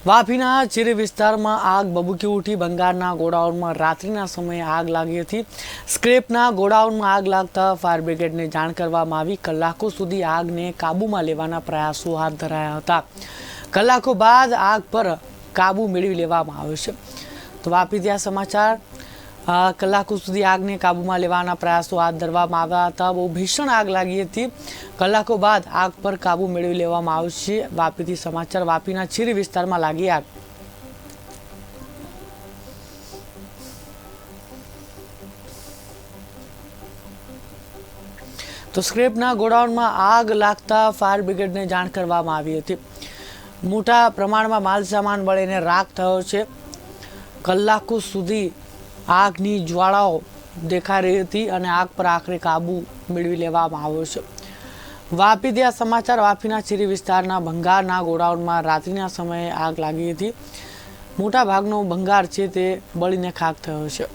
વાપીના ચીરી વિસ્તારમાં આગ ભભૂકી ઉઠી। ભંગારના ગોડાઉનમાં રાત્રિના સમયે આગ લાગી હતી। સ્ક્રેપના ગોડાઉનમાં આગ લાગતા ફાયર બ્રિગેડને જાણ કરવામાં આવી। કલાકો સુધી આગને કાબૂમાં લેવાના પ્રયાસો હાથ ધરાયા હતા। કલાકો બાદ આગ પર કાબૂ મેળવી લેવામાં આવ્યો છે। તો વાપીથી આ સમાચાર। કલાકો સુધી આગને કાબૂમાં લેવાના પ્રયાસો હાથ ધરવામાં આવ્યા હતા। બહુ ભીષણ આગ લાગી હતી। કલાકો બાદ આગ પર કાબૂ મેળવી લેવામાં આવ્યો છે। વાપીથી સમાચાર। વાપીના ચીરી વિસ્તારમાં લાગી આગ। તો સ્ક્રેપના ગોડાઉનમાં આગ લાગતા ફાયર બ્રિગેડને જાણ કરવામાં આવી હતી। મોટા પ્રમાણમાં માલ સામાન બળીને રાખ થયો છે। કલાકો સુધી આગની જ્વાળાઓ દેખાઈ રહી હતી અને આગ પર આખરે કાબુ મેળવી લેવામાં આવ્યો છે। વાપીથી આ સમાચાર। વાપીના ચીરી વિસ્તારના ભંગારના ગોડાઉનમાં રાત્રિના સમયે આગ લાગી હતી। મોટા ભાગનો ભંગાર છે તે બળીને ખાખ થયો છે।